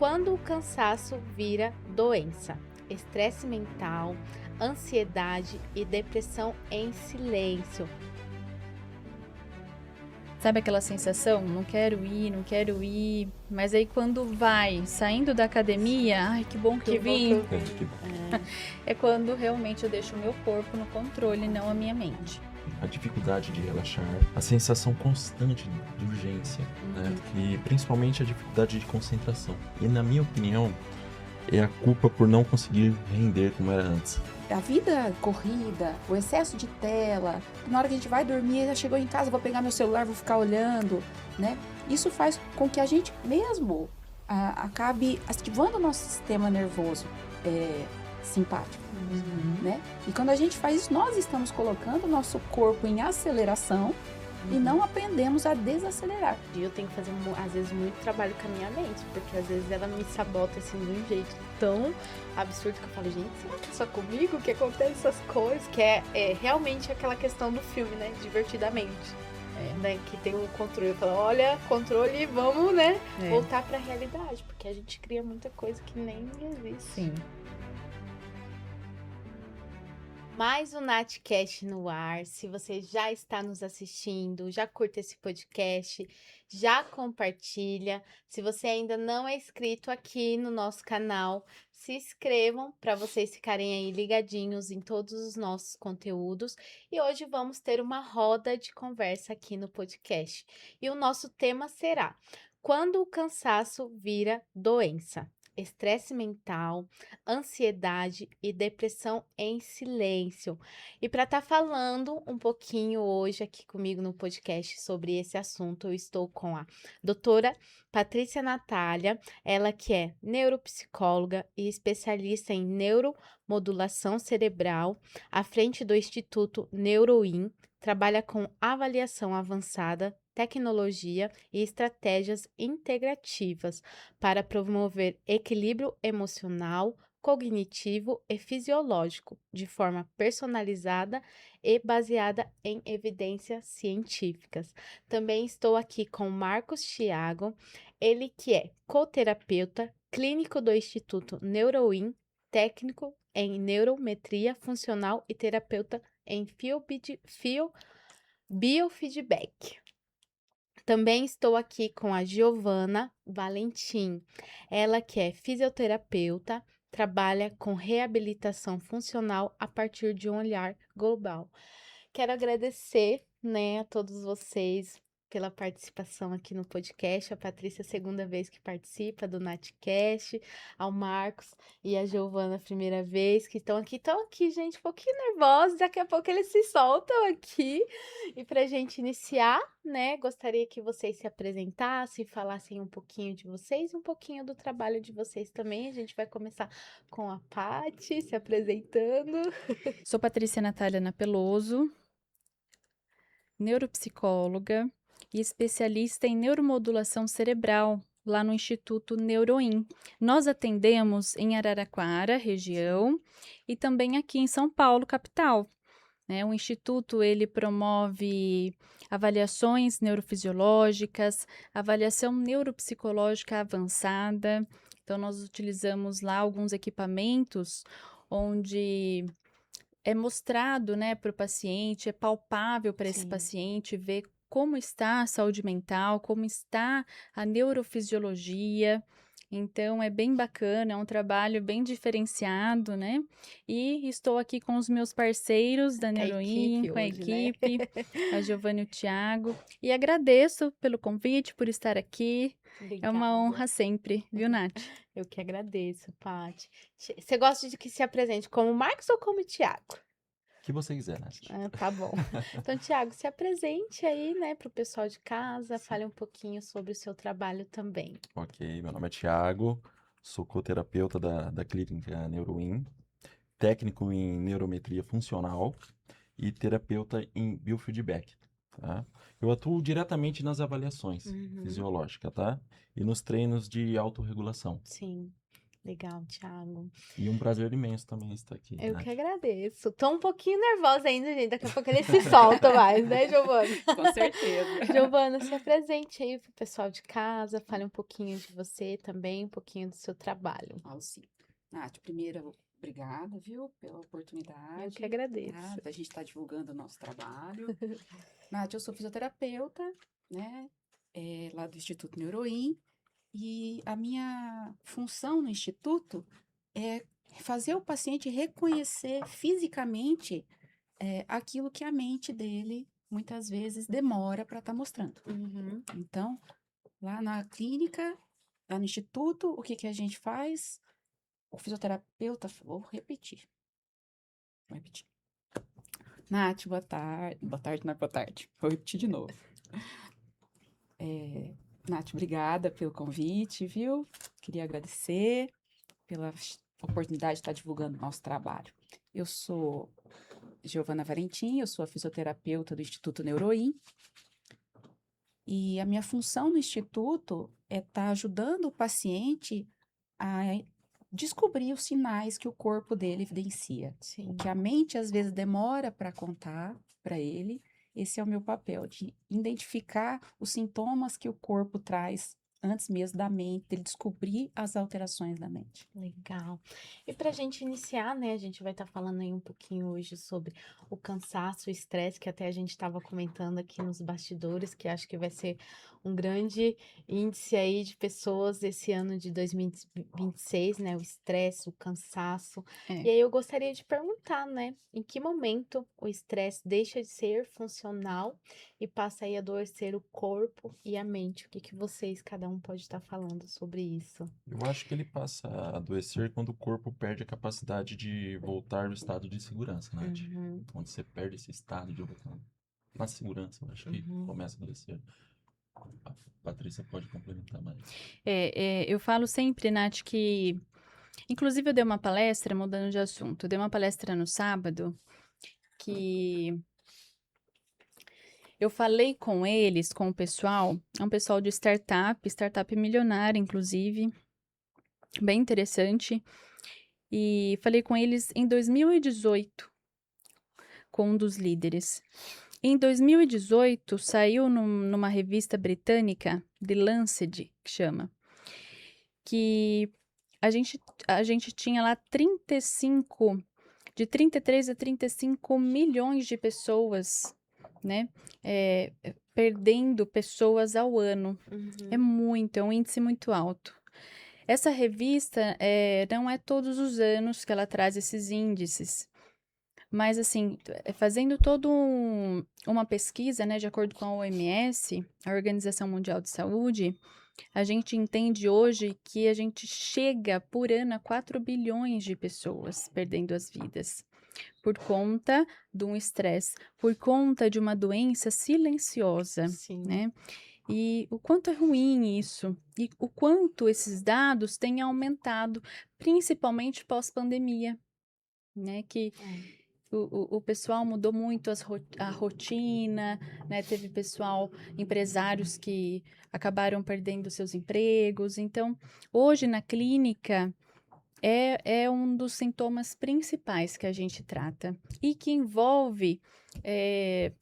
Quando o cansaço vira doença, estresse mental, ansiedade e depressão em silêncio. Sabe aquela sensação? Não quero ir, mas aí quando vai saindo da academia, ai, que bom que bom que eu vim, vi. Que bom. é quando realmente eu deixo o meu corpo no controle, não a minha mente. A dificuldade de relaxar, a sensação constante de urgência, né? E principalmente a dificuldade de concentração. E na minha opinião, é a culpa por não conseguir render como era antes. A vida corrida, o excesso de tela, na hora que a gente vai dormir, já chegou em casa, vou pegar meu celular, vou ficar olhando, né? Isso faz com que a gente mesmo acabe ativando o nosso sistema nervoso simpático, né? E quando a gente faz isso, nós estamos colocando o nosso corpo em aceleração e não aprendemos a desacelerar. Eu tenho que fazer, às vezes, muito trabalho com a minha mente, porque às vezes ela me sabota assim de um jeito tão absurdo que eu falo, gente, será que é só comigo que acontecem essas coisas? Que é realmente aquela questão do filme, né? Divertidamente. Né, que tem um controle. Eu falo, olha, controle, vamos, né? Voltar pra realidade, porque a gente cria muita coisa que nem existe. Sim. Mais um Natcast no ar. Se você já está nos assistindo, já curta esse podcast, já compartilha. Se você ainda não é inscrito aqui no nosso canal, se inscrevam para vocês ficarem aí ligadinhos em todos os nossos conteúdos. E hoje vamos ter uma roda de conversa aqui no podcast. E o nosso tema será: quando o cansaço vira doença? Estresse mental, ansiedade e depressão em silêncio. E para estar falando um pouquinho hoje aqui comigo no podcast sobre esse assunto, eu estou com a doutora Patrícia Natália, ela que é neuropsicóloga e especialista em neuromodulação cerebral, à frente do Instituto NeuroIn, trabalha com avaliação avançada, tecnologia e estratégias integrativas para promover equilíbrio emocional, cognitivo e fisiológico, de forma personalizada e baseada em evidências científicas. Também estou aqui com Marcos Thiago, ele que é coterapeuta clínico do Instituto NeuroIn, técnico em neurometria funcional e terapeuta em biofeedback. Também estou aqui com a Giovana Valentim, ela que é fisioterapeuta, trabalha com reabilitação funcional a partir de um olhar global. Quero agradecer, né, a todos vocês pela participação aqui no podcast. A Patrícia, é a segunda vez que participa do Natcast, ao Marcos e a Giovana, a primeira vez que estão aqui, gente, um pouquinho nervosos, daqui a pouco eles se soltam aqui. E para a gente iniciar, né, gostaria que vocês se apresentassem, falassem um pouquinho de vocês e um pouquinho do trabalho de vocês também. A gente vai começar com a Paty se apresentando. Sou Patrícia Natália Napeloso, neuropsicóloga e especialista em neuromodulação cerebral, lá no Instituto NeuroIn. Nós atendemos em Araraquara, região, e também aqui em São Paulo, capital. O Instituto, ele promove avaliações neurofisiológicas, avaliação neuropsicológica avançada. Então, nós utilizamos lá alguns equipamentos onde é mostrado, né, para o paciente, é palpável para esse Sim. paciente ver como está a saúde mental, como está a neurofisiologia. Então, é bem bacana, é um trabalho bem diferenciado, né? E estou aqui com os meus parceiros da NeuroIn, com a Hoje, né? equipe, a Giovana e o Thiago. E agradeço pelo convite, por estar aqui. É uma Obrigada. honra sempre, viu, Nath? Eu que agradeço, Paty. Você gosta de que se apresente como Marcos ou como Thiago? O que você quiser, Nath. Ah, tá bom. Então, Thiago, se apresente aí, né, para o pessoal de casa, fale um pouquinho sobre o seu trabalho também. Ok, meu nome é Thiago, sou coterapeuta da clínica NeuroIn, técnico em neurometria funcional e terapeuta em biofeedback, tá? Eu atuo diretamente nas avaliações fisiológicas, tá? E nos treinos de autorregulação. Sim. Legal, Thiago. E um prazer imenso também estar aqui, Eu Nath. que agradeço. Tô um pouquinho nervosa ainda, gente. Daqui a pouco ele se solta mais, né, Giovana? Com certeza. Giovana, se apresente aí pro pessoal de casa, fale um pouquinho de você também, um pouquinho do seu trabalho. Falo sim. Nath, primeiro, obrigada, viu, pela Eu oportunidade. que agradeço. Da gente estar divulgando o nosso trabalho. Nath, eu sou fisioterapeuta, né, lá do Instituto Neuroin, e a minha função no Instituto é fazer o paciente reconhecer fisicamente aquilo que a mente dele, muitas vezes, demora para estar mostrando. Uhum. Então, lá na clínica, lá no Instituto, o que que a gente faz? O fisioterapeuta, vou repetir. Nath, boa tarde. Boa tarde, não é boa tarde. Vou repetir de novo. Nath, obrigada pelo convite, viu? Queria agradecer pela oportunidade de estar divulgando o nosso trabalho. Eu sou Giovana Valentim, eu sou a fisioterapeuta do Instituto Neuroin. E a minha função no Instituto é estar ajudando o paciente a descobrir os sinais que o corpo dele evidencia. Sim. O que a mente às vezes demora para contar para ele, esse é o meu papel, de identificar os sintomas que o corpo traz antes mesmo da mente, dele descobrir as alterações da mente. Legal. E para a gente iniciar, né, a gente vai estar falando aí um pouquinho hoje sobre o cansaço, o estresse, que até a gente estava comentando aqui nos bastidores, que acho que vai ser um grande índice aí de pessoas esse ano de 2026, né, o estresse, o cansaço. E aí eu gostaria de perguntar, né, em que momento o estresse deixa de ser funcional e passa aí a adoecer o corpo e a mente? O que que vocês, cada um, pode estar falando sobre isso? Eu acho que ele passa a adoecer quando o corpo perde a capacidade de voltar ao estado de segurança, Nath. Uhum. Quando você perde esse estado de voltar na segurança, eu acho que Uhum. começa a adoecer. A Patrícia pode complementar mais. Eu falo sempre, Nath, que... Inclusive, eu dei uma palestra, mudando de assunto, eu dei uma palestra no sábado, que eu falei com eles, com o pessoal, é um pessoal de startup milionária, inclusive, bem interessante, e falei com eles em 2018, com um dos líderes. Em 2018, saiu numa revista britânica, The Lancet, que chama, que a gente tinha lá de 33 a 35 milhões de pessoas, né, perdendo pessoas ao ano. É muito, é um índice muito alto. Essa revista não é todos os anos que ela traz esses índices, mas assim, fazendo toda uma pesquisa, né, de acordo com a OMS, a Organização Mundial de Saúde, a gente entende hoje que a gente chega por ano a 4 bilhões de pessoas perdendo as vidas por conta de um estresse, por conta de uma doença silenciosa, Sim. né? E o quanto é ruim isso, e o quanto esses dados têm aumentado, principalmente pós-pandemia, né? Que o pessoal mudou muito a rotina, né? Teve pessoal, empresários que acabaram perdendo seus empregos. Então, hoje na clínica, é um dos sintomas principais que a gente trata e que envolve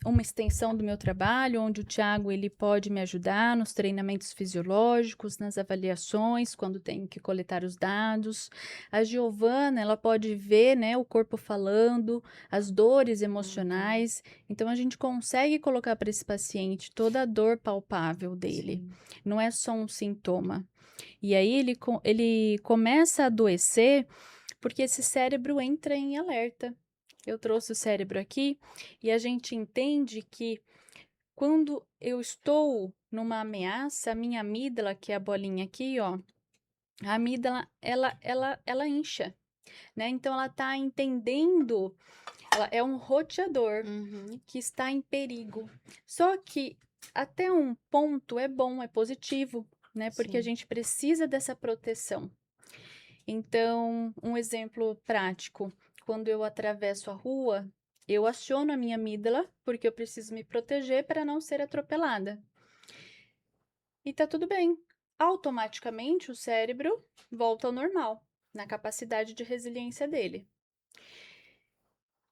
uma extensão do meu trabalho, onde o Thiago ele pode me ajudar nos treinamentos fisiológicos, nas avaliações, quando tenho que coletar os dados. A Giovana, ela pode ver, né, o corpo falando, as dores emocionais. Então, a gente consegue colocar para esse paciente toda a dor palpável dele. Sim. Não é só um sintoma. E aí ele começa a adoecer porque esse cérebro entra em alerta. Eu trouxe o cérebro aqui e a gente entende que quando eu estou numa ameaça, a minha amígdala, que é a bolinha aqui, ó, a amígdala, ela incha, né? Então, ela tá entendendo, ela é um roteador que está em perigo. Só que até um ponto é bom, é positivo, né? Porque a Sim. gente precisa dessa proteção. Então, um exemplo prático, quando eu atravesso a rua, eu aciono a minha amígdala, porque eu preciso me proteger para não ser atropelada. E tá tudo bem. Automaticamente o cérebro volta ao normal. na capacidade de resiliência dele.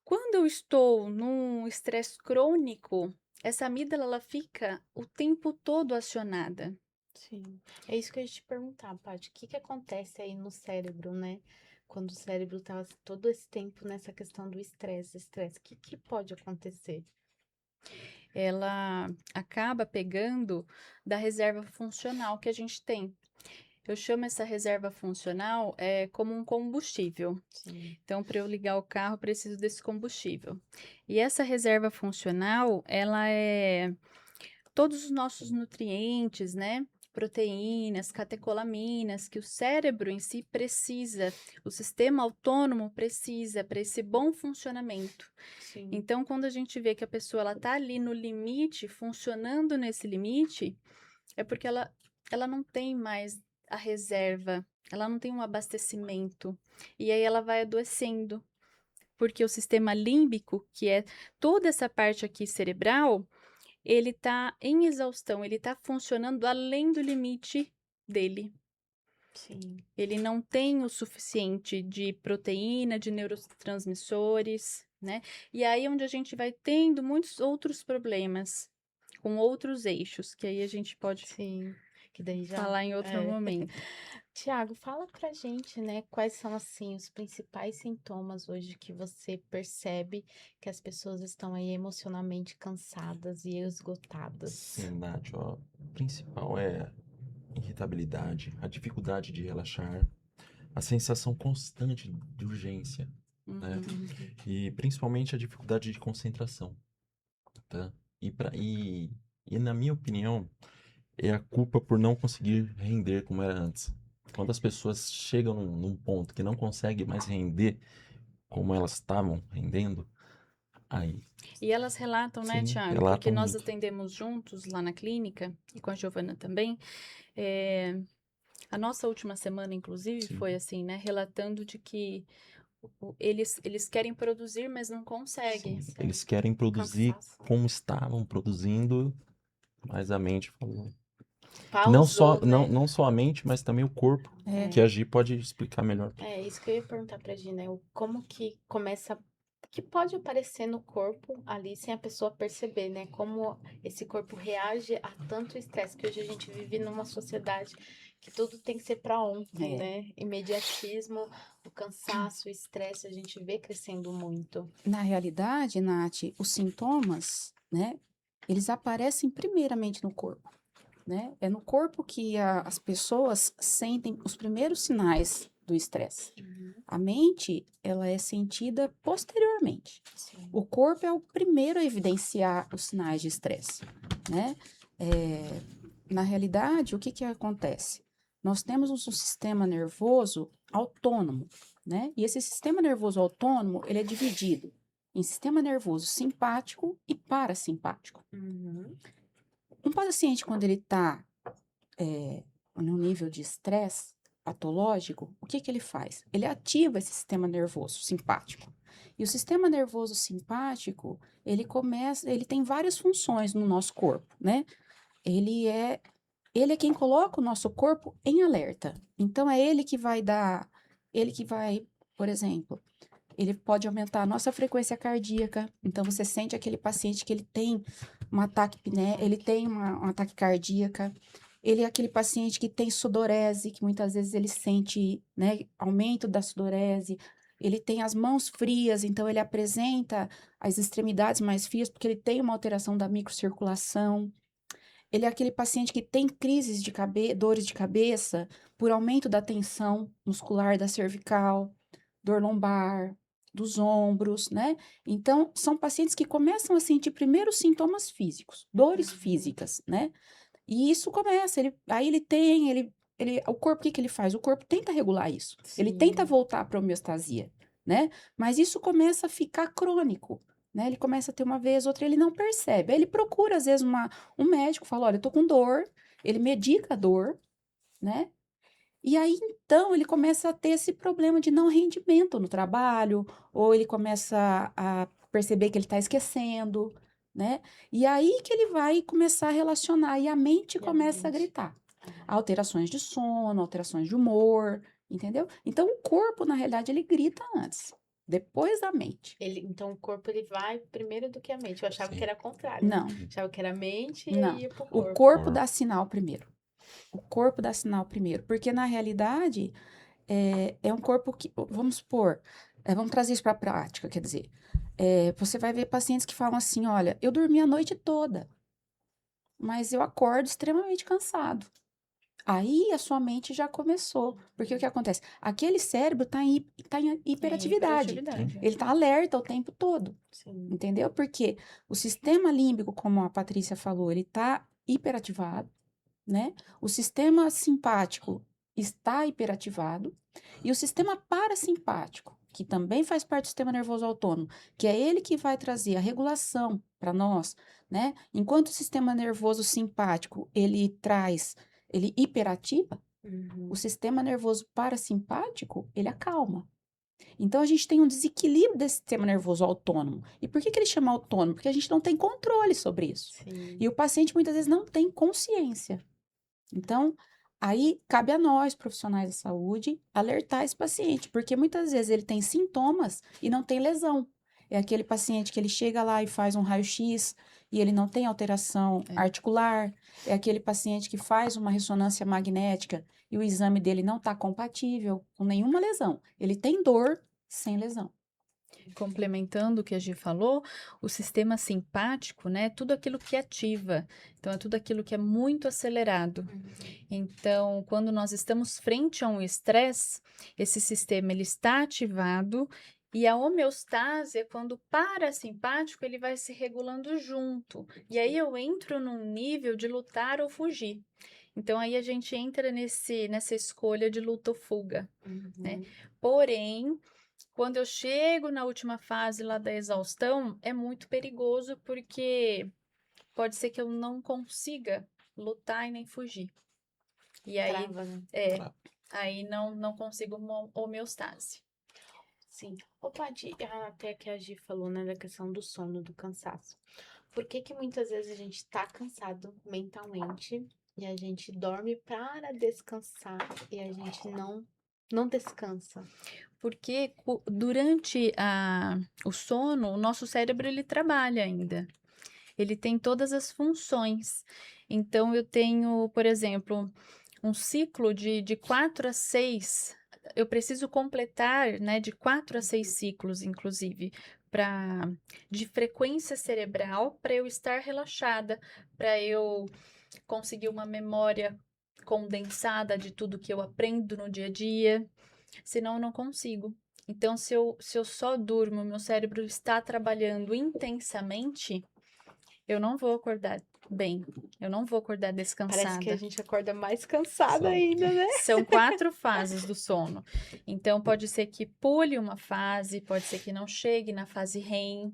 Quando eu estou num estresse crônico, essa amígdala ela fica o tempo todo acionada. Sim. É isso que eu ia te perguntar, Paty. O que que acontece aí no cérebro, né? Quando o cérebro tá todo esse tempo nessa questão do estresse, o que que pode acontecer? Ela acaba pegando da reserva funcional que a gente tem. Eu chamo essa reserva funcional como um combustível. Sim. Então, para eu ligar o carro, eu preciso desse combustível. E essa reserva funcional, ela é todos os nossos nutrientes, né? Proteínas, catecolaminas, que o cérebro em si precisa, o sistema autônomo precisa para esse bom funcionamento. Sim. Então, quando a gente vê que a pessoa ela tá ali no limite, funcionando nesse limite, é porque ela não tem mais a reserva, ela não tem um abastecimento. E aí ela vai adoecendo, porque o sistema límbico, que é toda essa parte aqui cerebral, ele tá em exaustão, ele tá funcionando além do limite dele. Sim. Ele não tem o suficiente de proteína, de neurotransmissores, né? E aí é onde a gente vai tendo muitos outros problemas com outros eixos, que aí a gente pode Sim. Que daí já. falar em outro momento. Tiago, fala pra gente, né, quais são, assim, os principais sintomas hoje que você percebe que as pessoas estão aí emocionalmente cansadas e esgotadas? Sim, Nath, ó, o principal é irritabilidade, a dificuldade de relaxar, a sensação constante de urgência, né? Uhum. E principalmente a dificuldade de concentração, tá? E na minha opinião, é a culpa por não conseguir render como era antes. Quando as pessoas chegam num ponto que não conseguem mais render como elas estavam rendendo, aí E elas relatam, né, sim, Tiago? Porque relatam nós muito. atendemos juntos lá na clínica, e com a Giovana também. A nossa última semana, inclusive, Sim. foi assim, né? Relatando de que eles querem produzir, mas não conseguem. Sim, eles querem produzir Cansaço. como estavam produzindo, mas a mente falou. Pausou, né? Não só a mente, mas também o corpo, É. que a Gi pode explicar melhor. É isso que eu ia perguntar pra Gi, né? Como que começa, que pode aparecer no corpo ali sem a pessoa perceber, né? Como esse corpo reage a tanto estresse, que hoje a gente vive numa sociedade que tudo tem que ser pra ontem, É. né? Imediatismo, o cansaço, o estresse, a gente vê crescendo muito. Na realidade, Nath, os sintomas, né, eles aparecem primeiramente no corpo, né? É no corpo que as pessoas sentem os primeiros sinais do estresse. A mente, ela é sentida posteriormente. Sim. O corpo é o primeiro a evidenciar os sinais de estresse, né? Na realidade, o que que acontece? Nós temos um sistema nervoso autônomo, né? E esse sistema nervoso autônomo, ele é dividido em sistema nervoso simpático e parasimpático. Uhum. Um paciente, quando ele está num nível de estresse patológico, o que que ele faz? Ele ativa esse sistema nervoso simpático. E o sistema nervoso simpático, ele tem várias funções no nosso corpo, né? Ele é quem coloca o nosso corpo em alerta. Então, é ele que vai, por exemplo, ele pode aumentar a nossa frequência cardíaca. Então, você sente aquele paciente que ele tem um ataque, né? Ele tem um ataque cardíaca. Ele é aquele paciente que tem sudorese, que muitas vezes ele sente, né, aumento da sudorese. Ele tem as mãos frias, então ele apresenta as extremidades mais frias, porque ele tem uma alteração da microcirculação. Ele é aquele paciente que tem crises de dores de cabeça por aumento da tensão muscular da cervical, dor lombar, dos ombros, né? Então, são pacientes que começam a sentir primeiro sintomas físicos, dores físicas, né? E isso começa, o corpo, o que que ele faz? O corpo tenta regular isso, ele tenta Sim. voltar para a homeostasia, né? Mas isso começa a ficar crônico, né? Ele começa a ter uma vez, outra, ele não percebe. Aí ele procura, às vezes, um médico, fala, olha, eu tô com dor, ele medica a dor, né? E aí, então, ele começa a ter esse problema de não rendimento no trabalho, ou ele começa a perceber que ele está esquecendo, né? E aí que ele vai começar a relacionar, e a mente E a começa a mente? gritar. Alterações de sono, alterações de humor, entendeu? Então, o corpo, na realidade, ele grita antes, depois da mente. Então o corpo ele vai primeiro do que a mente. Eu achava que Sim. era o contrário, né? Não, Achava que era a mente e não. aí ia pro O corpo. corpo dá sinal primeiro. O corpo dá sinal primeiro, porque na realidade é um corpo que, vamos supor, vamos trazer isso para a prática, quer dizer, você vai ver pacientes que falam assim, olha, eu dormi a noite toda, mas eu acordo extremamente cansado. Aí a sua mente já começou, porque o que acontece? Aquele cérebro tá em hiperatividade, Hiperatividade. ele tá alerta o tempo todo, Sim. entendeu? Porque o sistema límbico, como a Patrícia falou, ele tá hiperativado, né? O sistema simpático está hiperativado e o sistema parasimpático, que também faz parte do sistema nervoso autônomo, que é ele que vai trazer a regulação para nós, né? Enquanto o sistema nervoso simpático, ele hiperativa, o sistema nervoso parasimpático, ele acalma. Então, a gente tem um desequilíbrio desse sistema nervoso autônomo. E por que ele chama autônomo? Porque a gente não tem controle sobre isso. Sim. E o paciente muitas vezes não tem consciência. Então, aí cabe a nós, profissionais da saúde, alertar esse paciente, porque muitas vezes ele tem sintomas e não tem lesão. É aquele paciente que ele chega lá e faz um raio-x e ele não tem alteração articular. É aquele paciente que faz uma ressonância magnética e o exame dele não está compatível com nenhuma lesão. Ele tem dor sem lesão. Complementando o que a Gi falou, o sistema simpático, né? Tudo aquilo que ativa. Então, é tudo aquilo que é muito acelerado. Então, quando nós estamos frente a um estresse, esse sistema ele está ativado e a homeostase é quando o parasimpático ele vai se regulando junto. E aí eu entro num nível de lutar ou fugir. Então, aí a gente entra nessa escolha de luta ou fuga, né? Porém, quando eu chego na última fase lá da exaustão, é muito perigoso porque pode ser que eu não consiga lutar e nem fugir. E aí, Trava, né? aí não consigo uma homeostase. Sim. Ô, Paty, até que a Gi falou, né, da questão do sono, do cansaço. Por que que muitas vezes a gente tá cansado mentalmente e a gente dorme para descansar e a gente não descansa? Porque durante o sono, o nosso cérebro ele trabalha ainda. Ele tem todas as funções. Então, eu tenho, por exemplo, um ciclo de 4 a 6. Eu preciso completar, né, de 4 a 6 ciclos, inclusive, de frequência cerebral, para eu estar relaxada, para eu conseguir uma memória condensada de tudo que eu aprendo no dia a dia. Senão eu não consigo. Então, se eu só durmo, meu cérebro está trabalhando intensamente, eu não vou acordar bem, eu não vou acordar descansada. Parece que a gente acorda mais cansada São- ainda, né? São 4 fases do sono. Então, pode ser que pule uma fase, pode ser que não chegue na fase REM,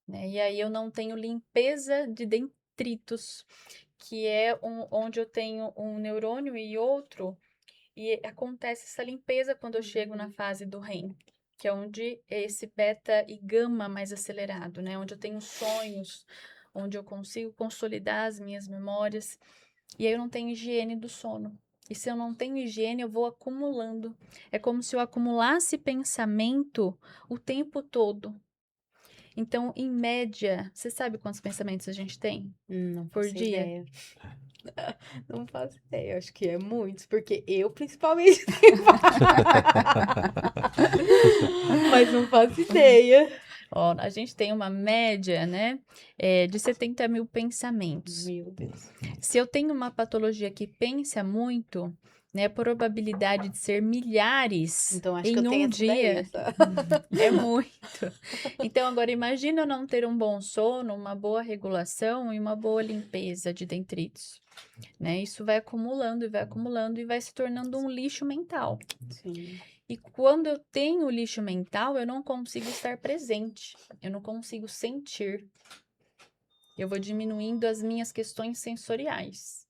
né? E aí eu não tenho limpeza de detritos, que é onde eu tenho um neurônio e outro, e acontece essa limpeza quando eu chego na fase do REM, que é onde é esse beta e gama mais acelerado, né? Onde eu tenho sonhos, onde eu consigo consolidar as minhas memórias. E aí eu não tenho higiene do sono. E se eu não tenho higiene, eu vou acumulando. É como se eu acumulasse pensamento o tempo todo. Então, em média, você sabe quantos pensamentos a gente tem Não por faço dia? ideia. Não faço ideia, acho que é muitos, porque eu principalmente tenho mas não faço ideia. Ó, a gente tem uma média, né, de 70 mil pensamentos. Meu Deus. Se eu tenho uma patologia que pensa muito, né, a probabilidade de ser milhares Então acho que eu em tenho um essa daí, dia é muito. Então, agora imagina eu não ter um bom sono, uma boa regulação e uma boa limpeza de detritos, né? Isso vai acumulando e vai se tornando um lixo mental. Sim. E quando eu tenho lixo mental, eu não consigo estar presente, eu não consigo sentir. Eu vou diminuindo as minhas questões sensoriais.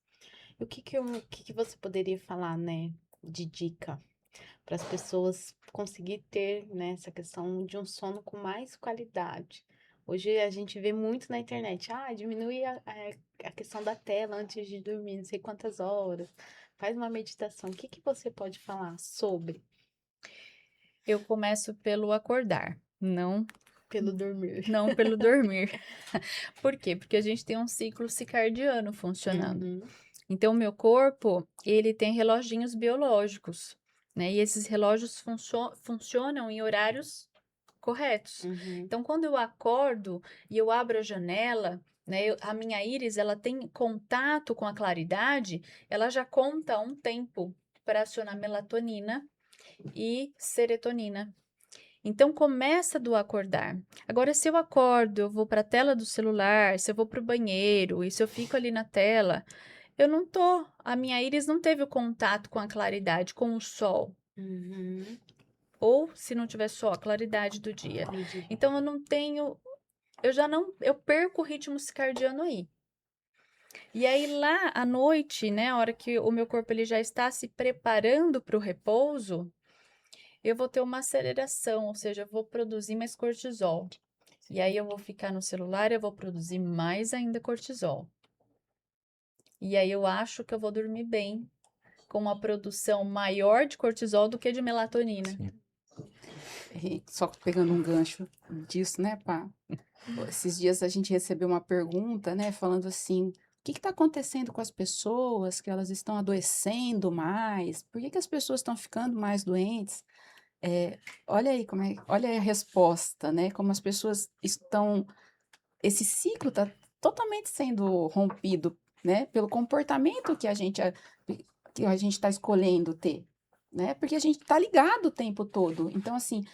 E o que você poderia falar, né, de dica para as pessoas conseguir ter, né, essa questão de um sono com mais qualidade? Hoje a gente vê muito na internet, diminui a questão da tela antes de dormir, não sei quantas horas, faz uma meditação, o que que você pode falar sobre Eu começo pelo acordar, pelo dormir? não pelo dormir. Por quê? Porque a gente tem um ciclo circadiano funcionando. Uhum, Então, o meu corpo, ele tem reloginhos biológicos, né? E esses relógios funcionam em horários corretos. uhum, Então, quando eu acordo e eu abro a janela, né? A minha íris, ela tem contato com a claridade, ela já conta um tempo para acionar melatonina e serotonina. Então começa do acordar. Agora, se eu acordo, eu vou para a tela do celular, se eu vou para o banheiro e se eu fico ali na tela, eu não tô, a minha íris não teve o contato com a claridade, com o sol. uhum. Ou se não tiver sol, a claridade do dia. Entendi. Então eu não tenho, eu já não, eu perco o ritmo circadiano aí. E aí lá à noite, né, a hora que o meu corpo ele já está se preparando para o repouso, eu vou ter uma aceleração, ou seja, eu vou produzir mais cortisol. E aí eu vou ficar no celular, eu vou produzir mais ainda cortisol. E aí eu acho que eu vou dormir bem, com uma produção maior de cortisol do que de melatonina. Sim. E só pegando um gancho disso, né, pá? Esses dias a gente recebeu uma pergunta, né, falando assim, o que está acontecendo com as pessoas, que elas estão adoecendo mais? Por que as pessoas estão ficando mais doentes? Olha aí olha aí a resposta, né? Como as pessoas estão, esse ciclo está totalmente sendo rompido, né? Pelo comportamento que a gente está escolhendo ter, né? Porque a gente está ligado o tempo todo. Então, assim,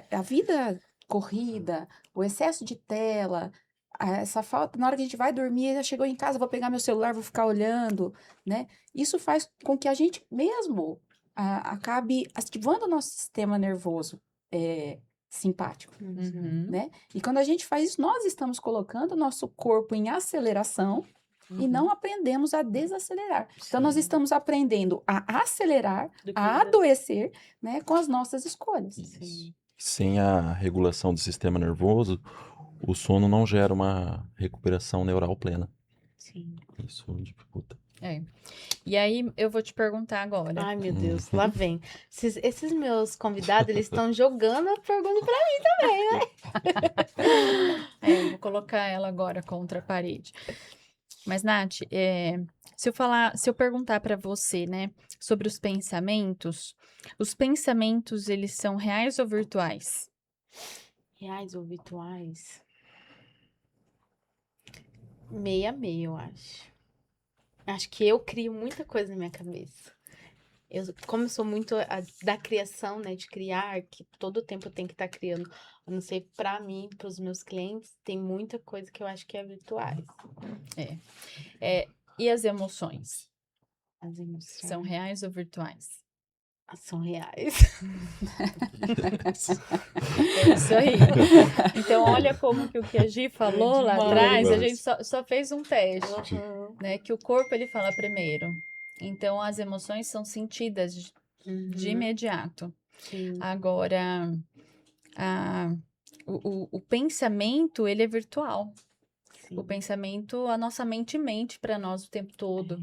a vida corrida, o excesso de tela, essa falta, na hora que a gente vai dormir, já chegou em casa, vou pegar meu celular, vou ficar olhando, né? Isso faz com que a gente mesmo acabe ativando o nosso sistema nervoso simpático, Uhum, né? E quando a gente faz isso, nós estamos colocando o nosso corpo em aceleração e uhum. não aprendemos a desacelerar. Então, nós Sim. estamos aprendendo a acelerar, Do que a des- adoecer, né, com as nossas escolhas. Sim. Sem a regulação do sistema nervoso, o sono não gera uma recuperação neural plena. Sim. Isso dificulta. É. E aí eu vou te perguntar agora. Ai, meu Deus, lá vem. Esses meus convidados, eles estão jogando a pergunta pra mim também, né? Eu vou colocar ela agora contra a parede. Mas, Nath, se eu perguntar para você, né, sobre os pensamentos, eles são reais ou virtuais? Reais ou virtuais? Meio a meio, eu acho. Acho que eu crio muita coisa na minha cabeça. Como eu sou muito da criação, né, de criar, que todo tempo eu tenho que estar criando. Eu não sei, pra mim, pros meus clientes, tem muita coisa que eu acho que é virtuais. E as emoções? As emoções São reais ou virtuais? são reais. É isso aí. Então, olha como que o que a Gi falou lá Demais. atrás, a Demais. gente só fez um teste, Uhum. né? Que o corpo, ele fala primeiro. Então, as emoções são sentidas de Uhum. imediato. Sim. Agora, o pensamento, ele é virtual. Sim. O pensamento, a nossa mente mente para nós o tempo todo.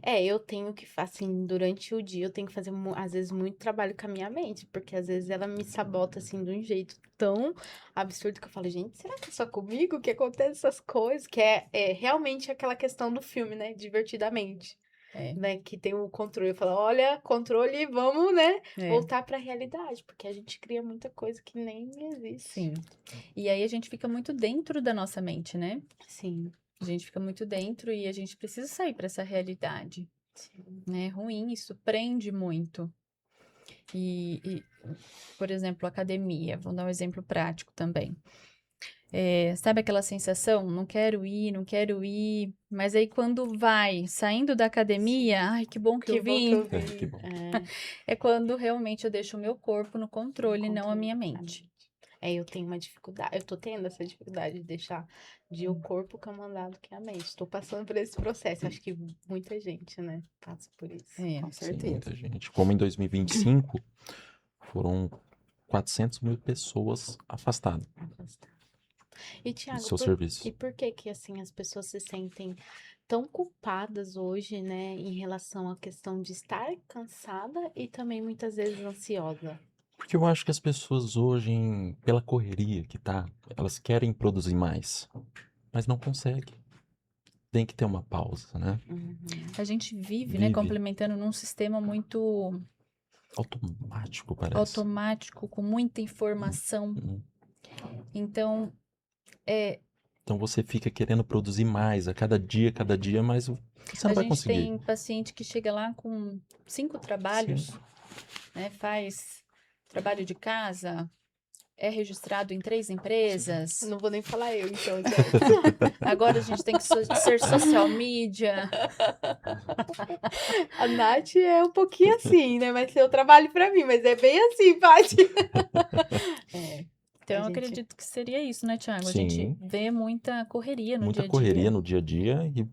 Eu tenho que, assim, durante o dia, eu tenho que fazer, às vezes, muito trabalho com a minha mente, porque às vezes ela me sabota, assim, de um jeito tão absurdo que eu falo, gente, será que é só comigo que acontecem essas coisas? Que é realmente aquela questão do filme, né? Divertidamente, É. né? Que tem o controle. Eu falo, olha, controle, vamos, né? É. Voltar pra realidade, porque a gente cria muita coisa que nem existe. Sim. E aí a gente fica muito dentro da nossa mente, né? Sim. A gente fica muito dentro e a gente precisa sair para essa realidade. Sim. É ruim, isso prende muito. E, por exemplo, academia, vou dar um exemplo prático também. Sabe aquela sensação? Não quero ir, mas aí quando vai saindo da academia, ai, que bom que eu Que bom que vim. eu É, vi. que bom. É quando realmente eu deixo o meu corpo no controle, não a minha mente. Eu tenho uma dificuldade, eu tô tendo essa dificuldade de deixar de o corpo comandado que a mente. Estou passando por esse processo. Acho que muita gente, né, passa por isso. Com Sim, certeza. muita gente. Como em 2025, foram 400 mil pessoas afastadas. E, do Thiago, seu serviço. e por que que, assim, as pessoas se sentem tão culpadas hoje, né, em relação à questão de estar cansada e também muitas vezes ansiosa? Porque eu acho que as pessoas hoje, pela correria que tá, elas querem produzir mais, mas não conseguem. Tem que ter uma pausa, né? Uhum. A gente vive, né, Vive complementando num sistema muito automático, parece. automático, com muita informação. Uhum. Então, Então você fica querendo produzir mais a cada dia, mas você a não vai gente conseguir. tem paciente que chega lá com 5 trabalhos, Sim. né, faz trabalho de casa, é registrado em 3 empresas. Eu não vou nem falar eu, então, gente. Agora a gente tem que ser social media. A Nath é um pouquinho assim, né? Vai ser o trabalho pra mim, mas é bem assim, Paty. É, Então, a eu gente- acredito que seria isso, né, Thiago? A Sim. gente vê muita correria no Muita dia a correria dia. no dia a dia e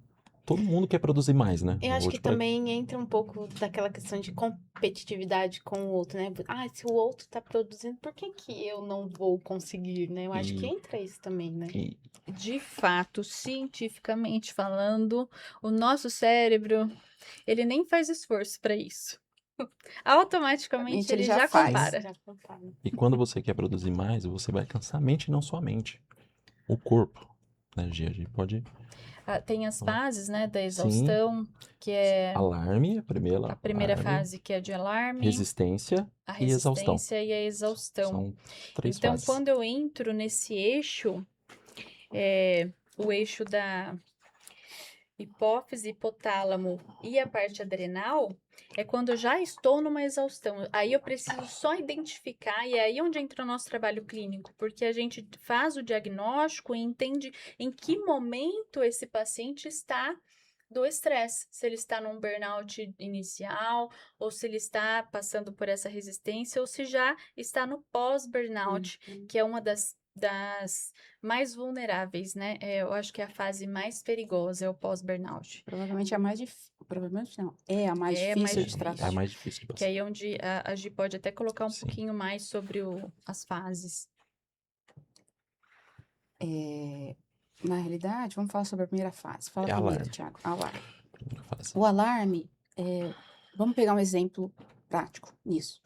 todo mundo quer produzir mais, né? Eu acho Hoje que também entra um pouco daquela questão de competitividade com o outro, né? Ah, se o outro tá produzindo, por que que eu não vou conseguir, né? Eu acho que E- entra isso também, né? e De fato, cientificamente falando, o nosso cérebro, ele nem faz esforço para isso. Automaticamente Ele ele já já faz. compara. Já compara. E quando você quer produzir mais, você vai cansar a mente e não só a mente. O corpo, né, Gia? A gente pode... Ah, tem as fases, né, da Sim. exaustão, que é Alarme, a primeira alarme, fase, que é de alarme, resistência a e exaustão. resistência e a exaustão. São 3 Então, fases. quando eu entro nesse eixo, o eixo da hipófise, hipotálamo e a parte adrenal, é quando eu já estou numa exaustão. Aí eu preciso só identificar, e é aí onde entra o nosso trabalho clínico, porque a gente faz o diagnóstico e entende em que momento esse paciente está do estresse, se ele está num burnout inicial, ou se ele está passando por essa resistência, ou se já está no pós-burnout, que é uma das mais vulneráveis, né? Eu acho que é a fase mais perigosa, é o pós-burnout. Provavelmente é a mais difícil. Provavelmente não. É a mais É a difícil mais de É tratar. a mais difícil de Que passar. aí é onde a Gi pode até colocar um Sim. pouquinho mais sobre as fases. Na realidade, vamos falar sobre a primeira fase. Fala É primeiro, alarme. Thiago. Alarme. Primeira fase. O alarme, vamos pegar um exemplo prático nisso.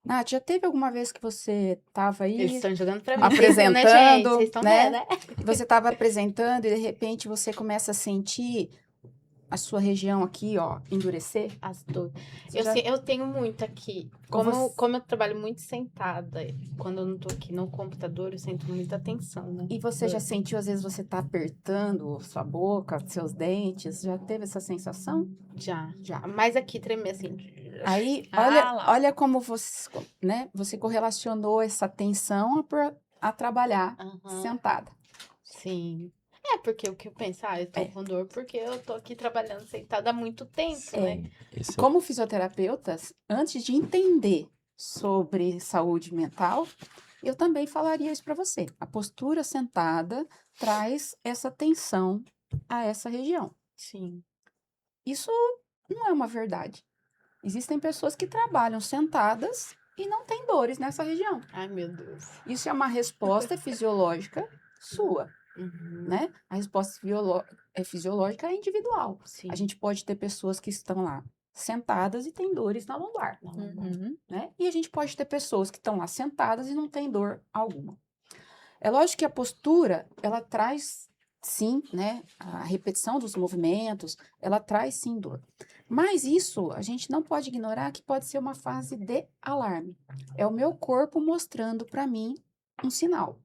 Nath, já teve alguma vez que você estava Eles aí estão jogando pra mim. apresentando, Vocês viram, né, gente? Vocês estão né? vendo, né? e você estava apresentando e de repente você começa a sentir a sua região aqui, ó, endurecer? As dores. Você já- Eu tenho muito aqui. Ou você- Como eu trabalho muito sentada, quando eu não tô aqui no computador, eu sinto muita tensão, né? E você já sentiu, às vezes, você tá apertando sua boca, seus dentes? Já teve essa sensação? Já. Já. Mas aqui treme assim. Aí, Ah, lá. olha como você, né? Você correlacionou essa tensão a trabalhar Aham. sentada. Sim. É, porque o que eu penso, eu tô com dor porque eu tô aqui trabalhando sentada há muito tempo, né? Esse é o... Como fisioterapeutas, antes de entender sobre saúde mental, eu também falaria isso para você. A postura sentada traz essa tensão a essa região. Sim. Isso não é uma verdade. Existem pessoas que trabalham sentadas e não têm dores nessa região. Ai, meu Deus. Isso é uma resposta fisiológica sua, Uhum. né? A resposta fisiológica é individual. Sim. A gente pode ter pessoas que estão lá sentadas e têm dores na lombar, Uhum. né? E a gente pode ter pessoas que estão lá sentadas e não têm dor alguma. É lógico que a postura, ela traz, sim, né? A repetição dos movimentos, ela traz, sim, dor. Mas isso, a gente não pode ignorar que pode ser uma fase de alarme. É o meu corpo mostrando para mim um sinal.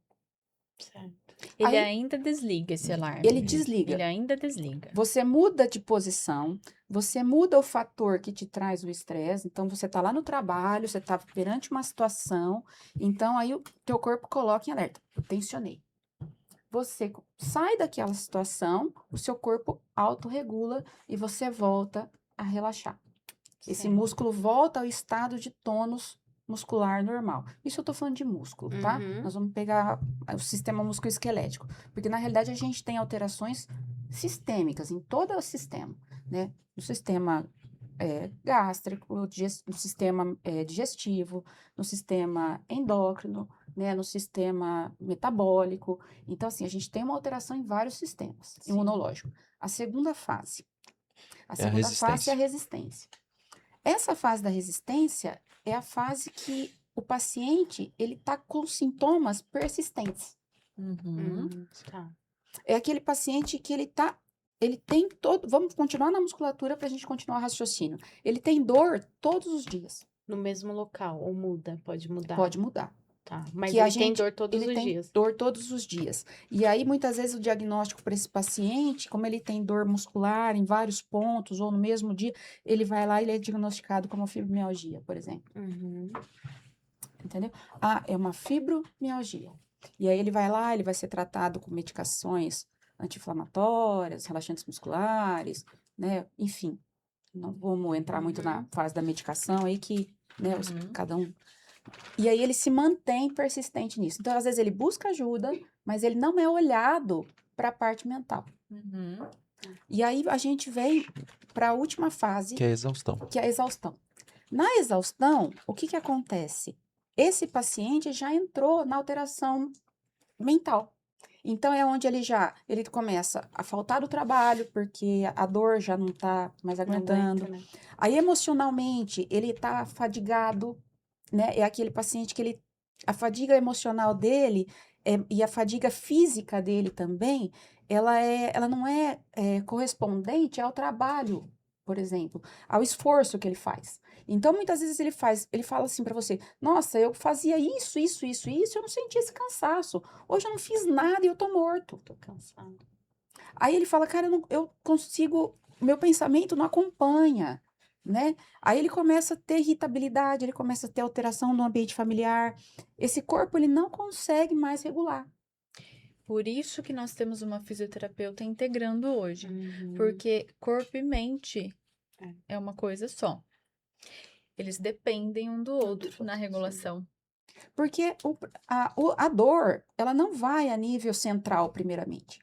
Certo. Ele Aí- ainda desliga esse alarme. Ele desliga. Ele ainda desliga. Você muda de posição, você muda o fator que te traz o estresse. Então, você está lá no trabalho, você está perante uma situação, então aí o teu corpo coloca em alerta. Eu tensionei. Você sai daquela situação, o seu corpo autorregula e você volta a relaxar. Esse Certo. músculo volta ao estado de tônus muscular normal. Isso eu tô falando de músculo, tá? Uhum. Nós vamos pegar o sistema musculoesquelético, porque na realidade a gente tem alterações sistêmicas em todo o sistema, né? No sistema gástrico, no sistema digestivo, no sistema endócrino, né, no sistema metabólico. Então, assim, a gente tem uma alteração em vários sistemas Sim. imunológicos. A segunda fase. A É a segunda fase é a resistência. resistência. Essa fase da resistência é a fase que o paciente ele está com sintomas persistentes. Uhum. Tá. É aquele paciente que ele tem todo. Vamos continuar na musculatura para a gente continuar o raciocínio. Ele tem dor todos os dias. No mesmo local, ou muda? Pode mudar? Pode mudar. Tá. Mas Que a ele tem gente, dor todos ele os tem dias. dor todos os dias. E aí, muitas vezes, o diagnóstico para esse paciente, como ele tem dor muscular em vários pontos ou no mesmo dia, ele vai lá e ele é diagnosticado como fibromialgia, por exemplo. Uhum. Entendeu? Ah, é uma fibromialgia. E aí ele vai lá, ele vai ser tratado com medicações anti-inflamatórias, relaxantes musculares, né? Enfim, não vamos entrar muito na Uhum. fase da medicação aí que, né, Uhum. cada um. E aí ele se mantém persistente nisso. Então, às vezes ele busca ajuda, mas ele não é olhado para a parte mental. Uhum. E aí a gente vem para a última fase, Que é a exaustão. que é a exaustão. Na exaustão, o que que acontece? Esse paciente já entrou na alteração mental. Então é onde ele começa a faltar do trabalho, porque a dor já não está mais Não aguentando. aguenta, né? Aí emocionalmente ele está fadigado, né? É aquele paciente que a fadiga emocional dele e a fadiga física dele também, ela não é correspondente ao trabalho, por exemplo, ao esforço que ele faz. Então, muitas vezes ele fala assim para você: Nossa, eu fazia isso, isso, isso, isso, eu não sentia esse cansaço. Hoje eu não fiz nada e eu tô morto. Tô cansado. Aí ele fala: Cara, eu consigo, meu pensamento não acompanha, né? Aí ele começa a ter irritabilidade, ele começa a ter alteração no ambiente familiar. Esse corpo ele não consegue mais regular. Por isso que nós temos uma fisioterapeuta integrando hoje, Uhum. porque corpo e mente É. é uma coisa só. Eles dependem um do outro na sim. regulação. Porque a dor, ela não vai a nível central, primeiramente.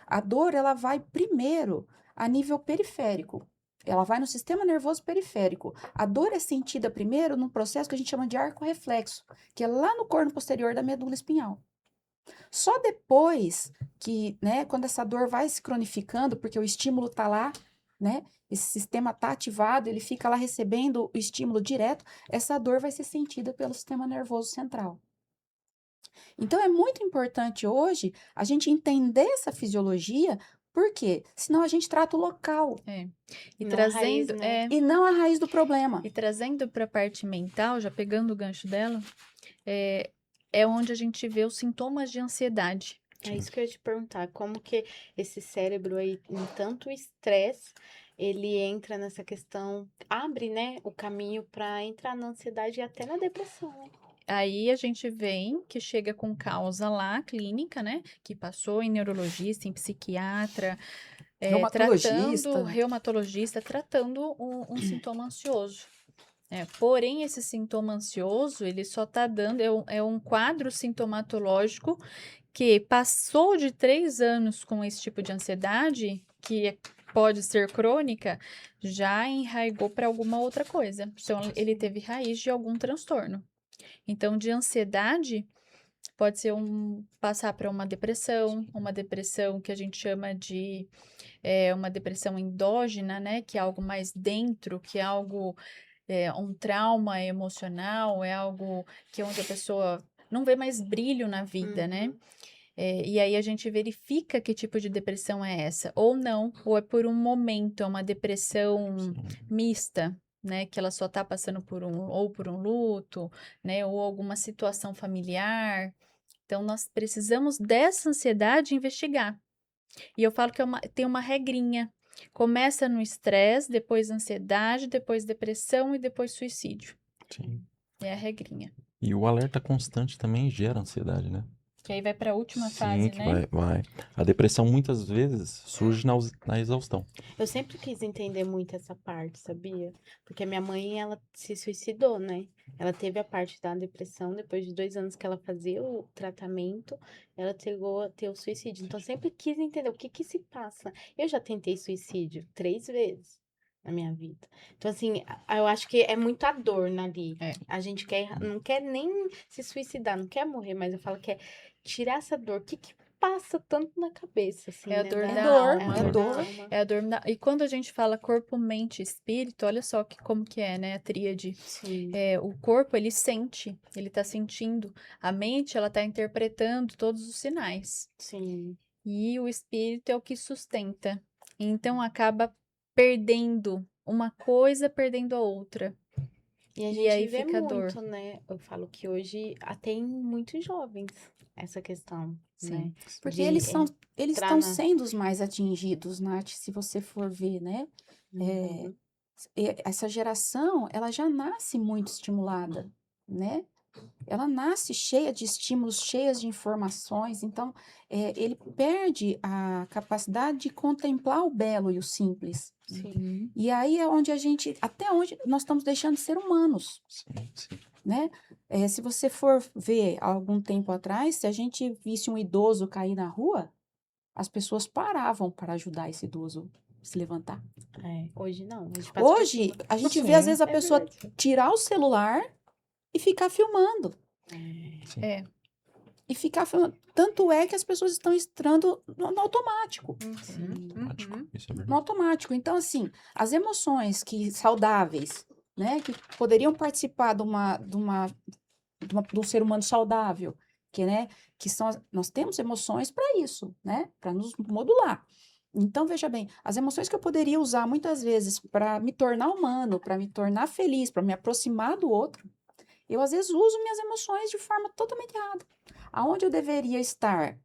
A dor, ela vai primeiro a nível periférico. Ela vai no sistema nervoso periférico. A dor é sentida primeiro num processo que a gente chama de arco-reflexo, que é lá no corno posterior da medula espinhal. Só depois que, né, quando essa dor vai se cronificando, porque o estímulo está lá, né, esse sistema está ativado, ele fica lá recebendo o estímulo direto, essa dor vai ser sentida pelo sistema nervoso central. Então é muito importante hoje a gente entender essa fisiologia, por quê? Senão a gente trata o local É. E Não a raiz, trazendo, né? e não a raiz do problema. e trazendo para a parte mental, já pegando o gancho dela, é onde a gente vê os sintomas de ansiedade. É isso que eu ia te perguntar. Como que esse cérebro aí, em tanto estresse, ele entra nessa questão, abre, né, o caminho para entrar na ansiedade e até na depressão, né? Aí a gente vem que chega com causa lá, clínica, né? Que passou em neurologista, em psiquiatra, Reumatologista. reumatologista, tratando um sintoma ansioso. Porém, esse sintoma ansioso, ele só tá dando, é um quadro sintomatológico que passou de 3 anos com esse tipo de ansiedade, que pode ser crônica, já enraigou para alguma outra coisa. Então, ele teve raiz de algum transtorno. Então, de ansiedade, pode ser passar para uma depressão que a gente chama de uma depressão endógena, né? Que é algo mais dentro, que é algo, um trauma emocional, é algo que é onde a pessoa não vê mais brilho na vida, né? Uhum. E aí a gente verifica que tipo de depressão é essa, ou não, ou é por um momento, é uma depressão Sim. mista, né, que ela só tá passando por um luto, né, ou alguma situação familiar. Então nós precisamos dessa ansiedade investigar. E eu falo que tem uma regrinha. Começa no estresse, depois ansiedade, depois depressão e depois suicídio. Sim. É a regrinha. E o alerta constante também gera ansiedade, né? Que aí vai para a última Sim, fase, que né? vai. A depressão muitas vezes surge na exaustão. Eu sempre quis entender muito essa parte, sabia? Porque a minha mãe, ela se suicidou, né? Ela teve a parte da depressão, depois de 2 anos que ela fazia o tratamento, ela chegou a ter o suicídio. Então, eu sempre quis entender o que que se passa. Eu já tentei suicídio 3 vezes. na minha vida. Então, assim, eu acho que é muita dor ali. É. A gente não quer nem se suicidar, não quer morrer, mas eu falo que é tirar essa dor. O que que passa tanto na cabeça, assim, É a né? dor É da dor, alma. é da dor. alma. É a dor e quando a gente fala corpo, mente e espírito, olha só como que é, né, a tríade. Sim, O corpo, ele sente, ele tá sentindo. A mente, ela tá interpretando todos os sinais. sim. E o espírito é o que sustenta. Então, acaba perdendo uma coisa, perdendo a outra. E a E aí gente vê fica a dor. muito, né? Eu falo que hoje tem muitos jovens essa questão, né? Sim. Porque De eles entrar estão na... sendo os mais atingidos, Nath, se você for ver, né? É, Uhum. essa geração, ela já nasce muito estimulada, né? Ela nasce cheia de estímulos, cheia de informações, então ele perde a capacidade de contemplar o belo e o simples. Sim. Uhum. E aí é onde até onde nós estamos deixando de ser humanos, Sim, sim. né? Se você for ver algum tempo atrás, se a gente visse um idoso cair na rua, as pessoas paravam para ajudar esse idoso a se levantar. Hoje não, hoje passa por Hoje, cima. a gente vê às Sim. vezes a É pessoa verdade. tirar o celular e ficar filmando. Sim. É. E ficar filmando. Tanto é que as pessoas estão entrando no automático. Sim. Automático. Uhum. Isso é No verdade. automático. Então, assim, as emoções saudáveis, né? Que poderiam participar de um ser humano saudável, né? Que são, nós temos emoções para isso, né? Para nos modular. Então, veja bem, as emoções que eu poderia usar muitas vezes para me tornar humano, para me tornar feliz, para me aproximar do outro, eu às vezes uso minhas emoções de forma totalmente errada. Aonde eu deveria estar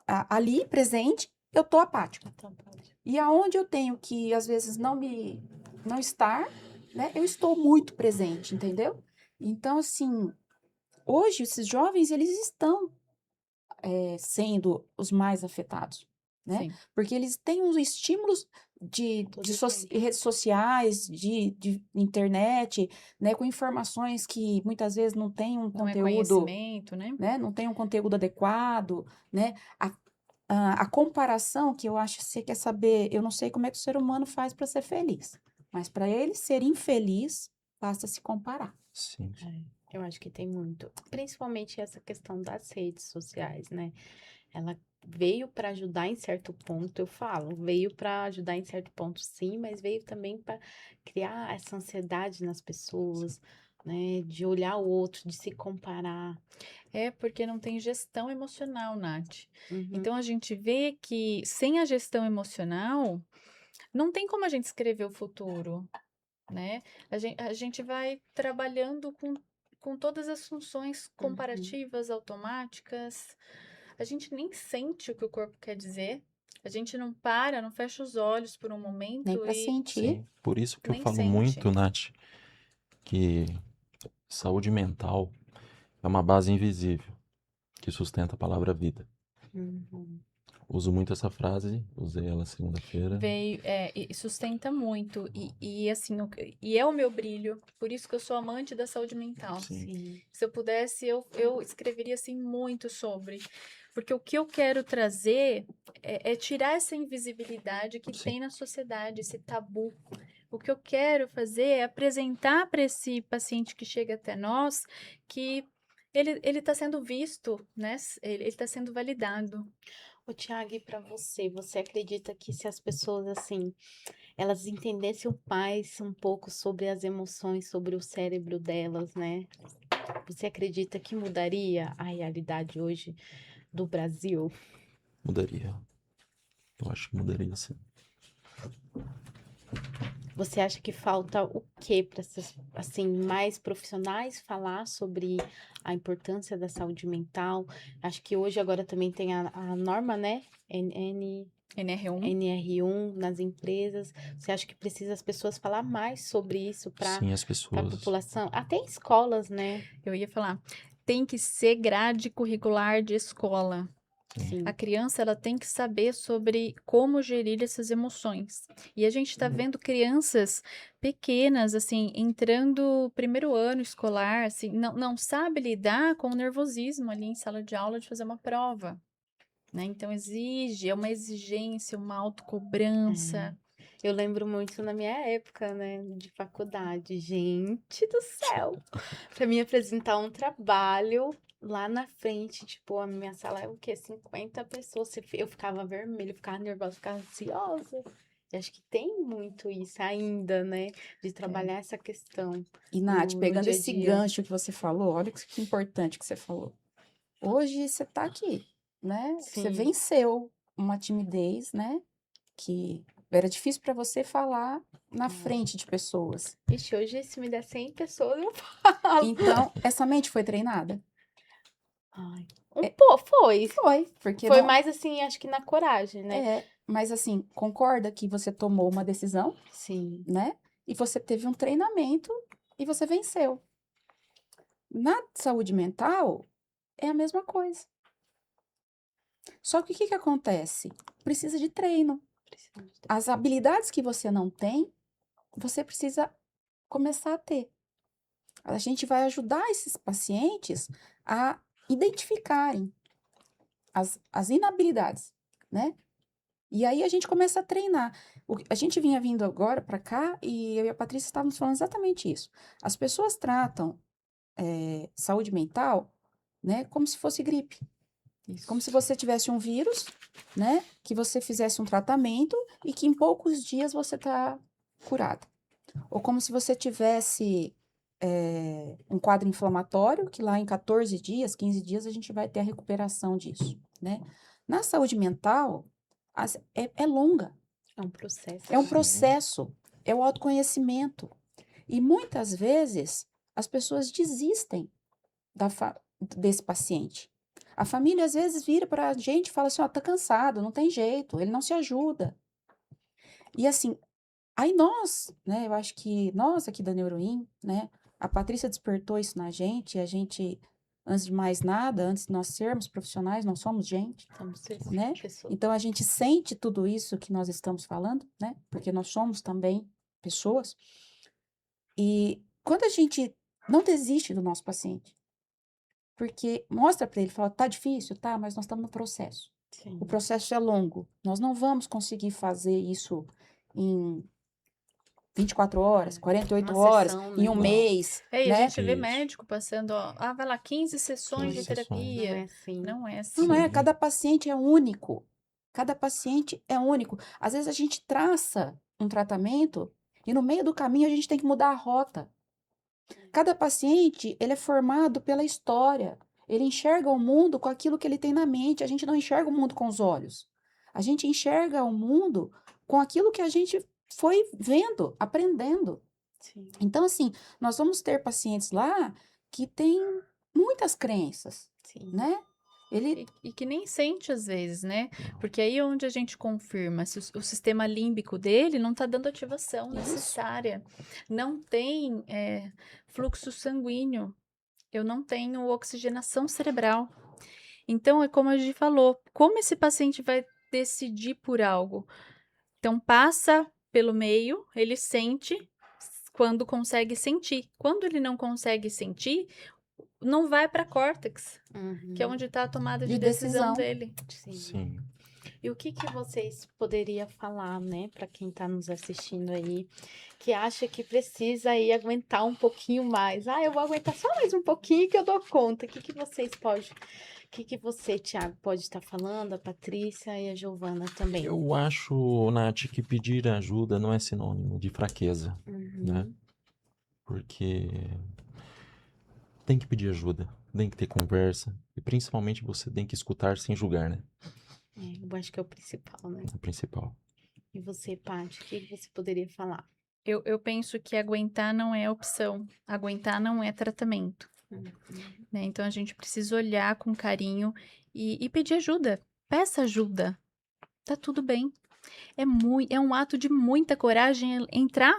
ali presente, eu estou apático. Então, pode. E aonde eu tenho que às vezes não estar, né? Eu estou muito presente, entendeu? Então, assim, hoje esses jovens eles estão sendo os mais afetados, né? Sim. Porque eles têm uns estímulos de Todo tempo. redes sociais, de internet, né? Com informações que muitas vezes não têm um Não é conteúdo, conhecimento, né? né? Não tem um conteúdo adequado, né? A comparação que eu acho que você quer saber, eu não sei como é que o ser humano faz para ser feliz, mas para ele ser infeliz, basta se comparar. Sim. Eu acho que tem muito. Principalmente essa questão das redes sociais, né? Ela veio para ajudar em certo ponto, eu falo, veio para ajudar em certo ponto, sim, mas veio também para criar essa ansiedade nas pessoas, né? De olhar o outro, de se comparar. É porque não tem gestão emocional, Nath. Uhum. Então a gente vê que sem a gestão emocional, não tem como a gente escrever o futuro, né? A gente vai trabalhando com todas as funções comparativas automáticas. A gente nem sente o que o corpo quer dizer. A gente não para, não fecha os olhos por um Nem momento para e sentir. Sim. Por isso que eu nem falo sente. muito, Nath, que saúde mental é uma base invisível que sustenta a palavra vida. Uhum. Uso muito essa frase, usei ela segunda-feira. Veio, e sustenta muito. E assim, e é o meu brilho. Por isso que eu sou amante da saúde mental. Sim. Sim. Se eu pudesse, eu escreveria assim muito sobre. Porque o que eu quero trazer é tirar essa invisibilidade que Sim. tem na sociedade, esse tabu. O que eu quero fazer é apresentar para esse paciente que chega até nós que ele está sendo visto, né? Ele está sendo validado. Ô, Thiago, e para você, você acredita que se as pessoas, assim, elas entendessem mais um pouco sobre as emoções, sobre o cérebro delas, né? Você acredita que mudaria a realidade hoje do Brasil? Mudaria. Eu acho que mudaria, sim. Você acha que falta o quê para assim mais profissionais falar sobre a importância da saúde mental? Acho que hoje agora também tem a norma, né? NR1. NR1 nas empresas. Você acha que precisa as pessoas falar mais sobre isso para Sim, as a pessoas. população? Até em escolas, né? Eu ia falar, tem que ser grade curricular de escola. Sim. A criança ela tem que saber sobre como gerir essas emoções. E a gente está vendo crianças pequenas, assim, entrando primeiro ano escolar, assim, não sabe lidar com o nervosismo ali em sala de aula de fazer uma prova, né? Então é uma exigência, uma autocobrança. Eu lembro muito na minha época, né, de faculdade. Gente do céu! Pra mim apresentar um trabalho lá na frente, tipo, a minha sala é o quê? 50 pessoas. Eu ficava vermelha, eu ficava nervosa, eu ficava ansiosa. Eu acho que tem muito isso ainda, né, de trabalhar essa questão E, Nath, no pegando dia a esse dia. gancho que você falou, olha que importante que você falou. Hoje você tá aqui, né? Você Sim. venceu uma timidez, né? Que era difícil para você falar na frente de pessoas. Ixi, hoje se me der 100 pessoas, eu falo. Então, essa mente foi treinada? Ai, um É, pouco, foi. foi, porque Foi não mais assim, acho que na coragem, né? mas assim, concorda que você tomou uma decisão, Sim. né? E você teve um treinamento e você venceu. Na saúde mental, é a mesma coisa. Só que o que que acontece? Precisa de treino. As habilidades que você não tem, você precisa começar a ter. A gente vai ajudar esses pacientes a identificarem as inabilidades, né? E aí a gente começa a treinar. A gente vinha vindo agora para cá e eu e a Patrícia estávamos falando exatamente isso. As pessoas tratam saúde mental, né, como se fosse gripe. Como se Isso. você tivesse um vírus, né, que você fizesse um tratamento e que em poucos dias você está curado. Ou como se você tivesse um quadro inflamatório, que lá em 14 dias, 15 dias, a gente vai ter a recuperação disso, né? Na saúde mental, é longa, É um processo. é um Sim. processo, é o autoconhecimento. E muitas vezes as pessoas desistem desse paciente. A família às vezes vira para a gente e fala assim: ó, tá cansado, não tem jeito, ele não se ajuda. E assim, aí nós, né, eu acho que nós aqui da Neuroin, né, a Patrícia despertou isso na gente, e a gente, antes de mais nada, antes de nós sermos profissionais, nós somos gente, Somos né? pessoas. Então a gente sente tudo isso que nós estamos falando, né? Porque nós somos também pessoas. E quando a gente não desiste do nosso paciente, porque mostra para ele, fala, tá difícil, tá, mas nós estamos no processo. Sim. O processo é longo. Nós não vamos conseguir fazer isso em 24 horas, 48 Uma horas, sessão, em né? um Não. mês, É, e a né? gente vê Isso. médico passando, ó, vai lá, 15 sessões 15 de 15. sessões. Não é terapia. assim. Não é Não assim. é, Sim. cada paciente é único. Cada paciente é único. Às vezes a gente traça um tratamento e no meio do caminho a gente tem que mudar a rota. Cada paciente, ele é formado pela história. Ele enxerga o mundo com aquilo que ele tem na mente. A gente não enxerga o mundo com os olhos. A gente enxerga o mundo com aquilo que a gente foi vendo, aprendendo. Sim. Então, assim, nós vamos ter pacientes lá que têm muitas crenças, Sim. né? Ele E que nem sente às vezes, né? Não. Porque aí é onde a gente confirma se o sistema límbico dele não está dando ativação Isso. necessária. Não tem fluxo sanguíneo. Eu não tenho oxigenação cerebral. Então, é como a gente falou, como esse paciente vai decidir por algo? Então, passa pelo meio, ele sente quando consegue sentir. Quando ele não consegue sentir, não vai para córtex, que é Uhum. onde está a tomada de de decisão decisão. dele. Sim. Sim. E o que que vocês poderiam falar, né, para quem está nos assistindo aí, que acha que precisa aí aguentar um pouquinho mais? Ah, eu vou aguentar só mais um pouquinho que eu dou conta. O que que vocês podem, o que que você, Thiago, pode estar falando, a Patrícia e a Giovana também? Eu acho, Nath, que pedir ajuda não é sinônimo de fraqueza, né? Uhum. Porque tem que pedir ajuda, tem que ter conversa e principalmente você tem que escutar sem julgar, né? Eu acho que é o principal, né? É o principal. E você, Paty, o que que você poderia falar? Eu penso que aguentar não é opção, aguentar não é tratamento, Uhum. né? Então a gente precisa olhar com carinho e pedir ajuda. Peça ajuda, tá tudo bem. É um ato de muita coragem entrar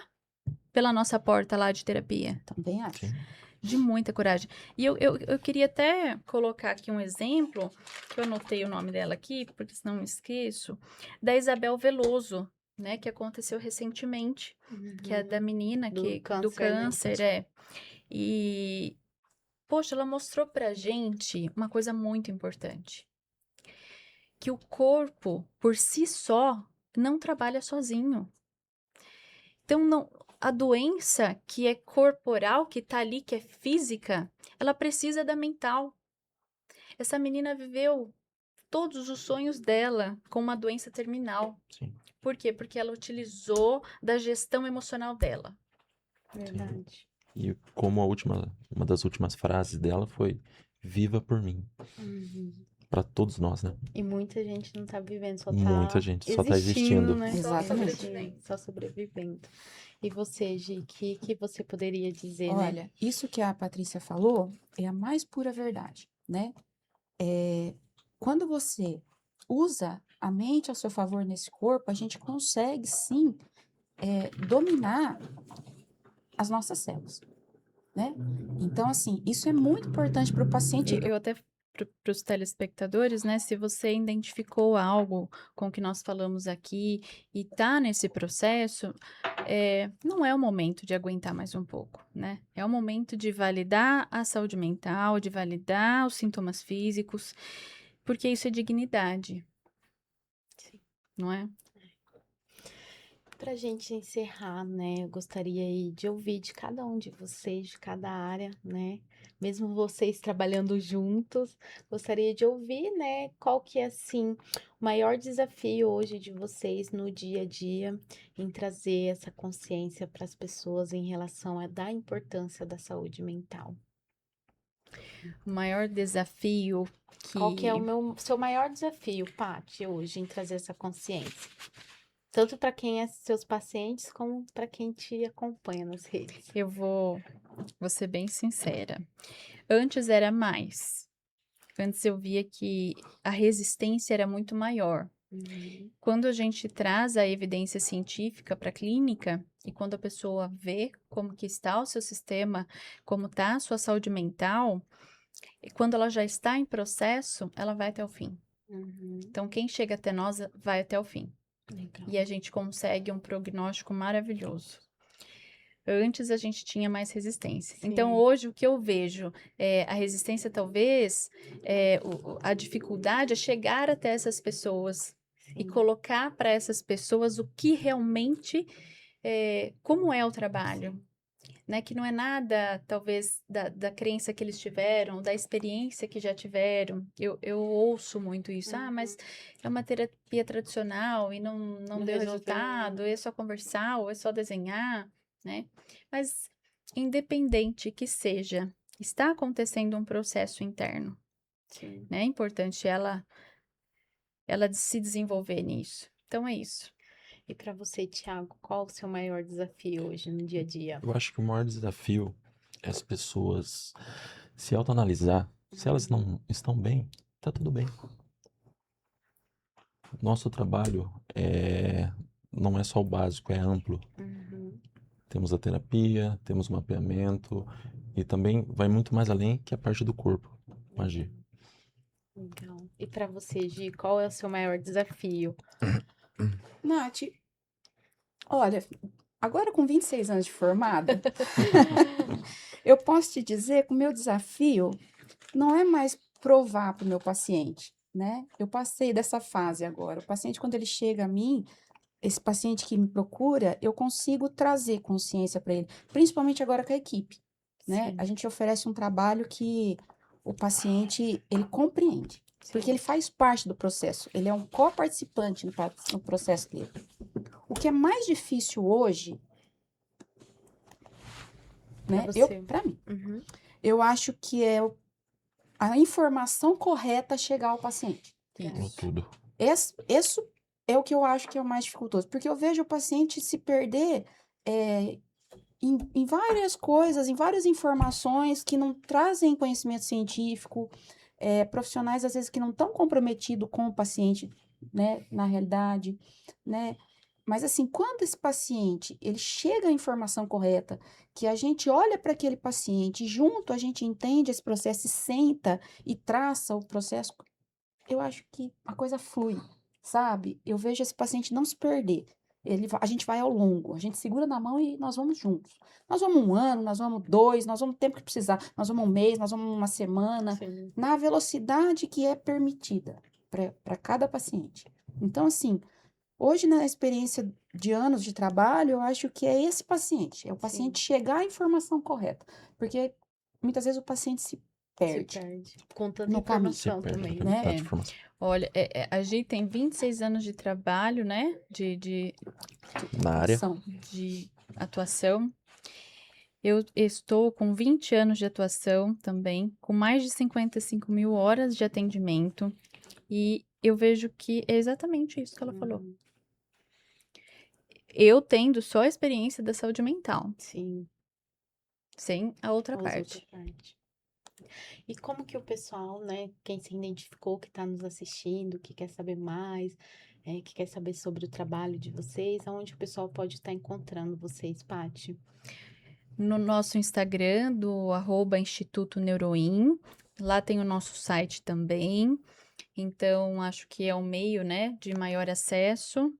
pela nossa porta lá de terapia. Também acho. Sim. De muita coragem. E eu queria até colocar aqui um exemplo, que eu anotei o nome dela aqui, porque senão eu esqueço, da Isabel Veloso, né, que aconteceu recentemente, que é da menina Do do câncer, né? câncer, E, poxa, ela mostrou pra gente uma coisa muito importante, que o corpo, por si só, não trabalha sozinho. Então, não, a doença que é corporal, que tá ali, que é física, ela precisa da mental. Essa menina viveu todos os sonhos dela com uma doença terminal. Sim. Por quê? Porque ela utilizou da gestão emocional dela. Verdade. E como uma das últimas frases dela foi: viva por mim. Uhum. Para todos nós, né? E muita gente não tá vivendo, só Muita tá gente só tá existindo. né? Exatamente. Só sobrevivendo. E você, Gi, que você poderia dizer, né? Olha, isso que a Patrícia falou é a mais pura verdade, né? Quando você usa a mente a seu favor nesse corpo, a gente consegue sim dominar as nossas células, né? Então, assim, isso é muito importante para o paciente. Eu até para os telespectadores, né? Se você identificou algo com o que nós falamos aqui e tá nesse processo, não é o momento de aguentar mais um pouco, né? É o momento de validar a saúde mental, de validar os sintomas físicos, porque isso é dignidade, Sim. não é? Pra gente encerrar, né, eu gostaria aí de ouvir de cada um de vocês, de cada área, né? Mesmo vocês trabalhando juntos, gostaria de ouvir, né, qual que é, assim, o maior desafio hoje de vocês no dia a dia em trazer essa consciência para as pessoas em relação da importância da saúde mental. O maior desafio Qual que é que seu maior desafio, Paty, hoje em trazer essa consciência? Tanto para quem é seus pacientes, como para quem te acompanha nas redes. eu vou ser bem sincera. Antes era mais. Antes eu via que a resistência era muito maior. Uhum. Quando a gente traz a evidência científica para a clínica e quando a pessoa vê como que está o seu sistema, como está a sua saúde mental, e quando ela já está em processo, ela vai até o fim. Uhum. Então, quem chega até nós vai até o fim. Legal. E a gente consegue um prognóstico maravilhoso. Antes a gente tinha mais resistência. Então, Sim. hoje, o que eu vejo é a resistência, talvez, a dificuldade é chegar até essas pessoas e Sim. colocar para essas pessoas o que realmente, como é o trabalho. Né? Que não é nada, talvez, da crença que eles tiveram, da experiência que já tiveram. Eu ouço muito isso. Ah, mas é uma terapia tradicional e não Não deu resolveu. resultado, é só conversar ou é só desenhar, né? Mas, independente que seja, está acontecendo um processo interno, Sim. né? É importante ela se desenvolver nisso. Então, é isso. E para você, Thiago, qual o seu maior desafio hoje no dia a dia? Eu acho que o maior desafio é as pessoas se autoanalisar. Se elas não estão bem, tá tudo bem. Nosso trabalho não é só o básico, é amplo. Uhum. Temos a terapia, temos o mapeamento e também vai muito mais além que a parte do corpo, Gi. Legal. E para você, Gi, qual é o seu maior desafio? Nath, olha, agora com 26 anos de formada, eu posso te dizer que o meu desafio não é mais provar para o meu paciente, né? Eu passei dessa fase agora. O paciente, quando ele chega a mim, esse paciente que me procura, eu consigo trazer consciência para ele, principalmente agora com a equipe, né? Sim. A gente oferece um trabalho que o paciente, ele compreende, porque ele faz parte do processo, ele é um coparticipante no processo dele. O que é mais difícil hoje, né? Pra você. Para mim, Uhum. eu acho que é a informação correta chegar ao paciente. Ou tudo. Isso é o que eu acho que é o mais dificultoso, porque eu vejo o paciente se perder em várias coisas, em várias informações que não trazem conhecimento científico, profissionais às vezes que não estão comprometidos com o paciente, né, na realidade, né? Mas assim, quando esse paciente, ele chega à informação correta, que a gente olha para aquele paciente, junto a gente entende esse processo e senta e traça o processo, eu acho que a coisa flui, sabe? Eu vejo esse paciente não se perder. A gente vai ao longo, a gente segura na mão e nós vamos juntos. Nós vamos 1 ano, nós vamos 2, nós vamos o tempo que precisar, nós vamos 1 mês, nós vamos 1 semana, Sim. na velocidade que é permitida para cada paciente. Então, assim, hoje na experiência de anos de trabalho, eu acho que é esse paciente. É o paciente chegar à informação correta. Porque muitas vezes o paciente se Se perde perde. Com tanta no caminho, Se informação perde também, na né? quantidade É. de informação. Olha, a Gi tem 26 anos de trabalho, né? Na área, De atuação. Eu estou com 20 anos de atuação também, com mais de 55 mil horas de atendimento. E eu vejo que é exatamente isso que ela falou. Uhum. Eu tendo só a experiência da saúde mental, Sim, sem a outra a outra parte. parte. E como que o pessoal, né, quem se identificou, que está nos assistindo, que quer saber mais, que quer saber sobre o trabalho de vocês, aonde o pessoal pode estar encontrando vocês, Paty? No nosso Instagram, do @Instituto Neuroin, lá tem o nosso site também. Então, acho que é o meio, né, de maior acesso.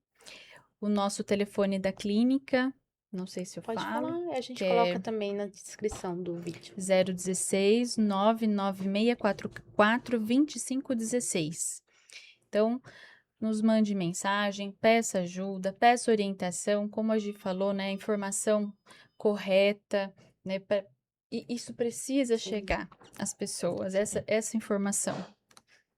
O nosso telefone da clínica, não sei se eu Pode falo, falar, a gente que coloca é também na descrição do vídeo. 016 99644 2516. Então, nos mande mensagem, peça ajuda, peça orientação, como a gente falou, né, informação correta, né, e isso precisa Sim. chegar às pessoas, essa informação.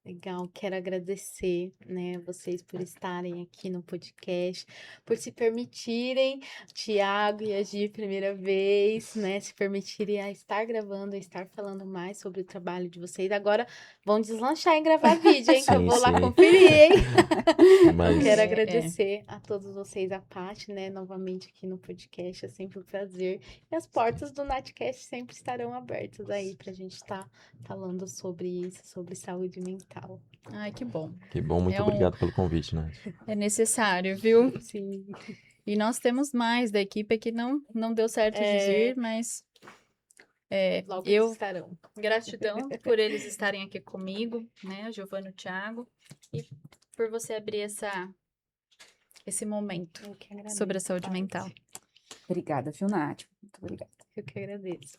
Legal, quero agradecer, né, vocês por estarem aqui no podcast, por se permitirem, Tiago e a Gi, primeira vez, né, se permitirem a estar gravando, a estar falando mais sobre o trabalho de vocês. Agora vão deslanchar em gravar vídeo, hein, que eu Sim, vou lá sim. conferir, hein? Mas Quero É, agradecer a todos vocês, a Paty, né, novamente aqui no podcast, é sempre um prazer. E as portas do Natcast sempre estarão abertas aí pra gente estar falando sobre isso, sobre saúde mental. Ai, que bom. que bom, muito É obrigado pelo convite, Nath. É necessário, viu? Sim. E nós temos mais da equipe que não deu certo de vir, mas Logo eu estarão. gratidão por eles estarem aqui comigo, né, a Giovana e o Thiago, e por você abrir esse momento Eu que agradeço, sobre a saúde Paty. mental. Obrigada, viu, Nath? Muito obrigada. Eu que agradeço.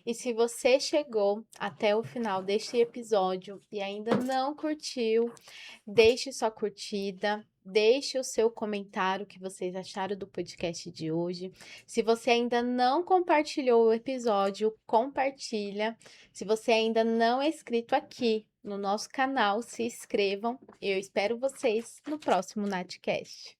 E se você chegou até o final deste episódio e ainda não curtiu, deixe sua curtida, deixe o seu comentário, o que vocês acharam do podcast de hoje. Se você ainda não compartilhou o episódio, compartilha. Se você ainda não é inscrito aqui no nosso canal, se inscrevam. Eu espero vocês no próximo Natcast.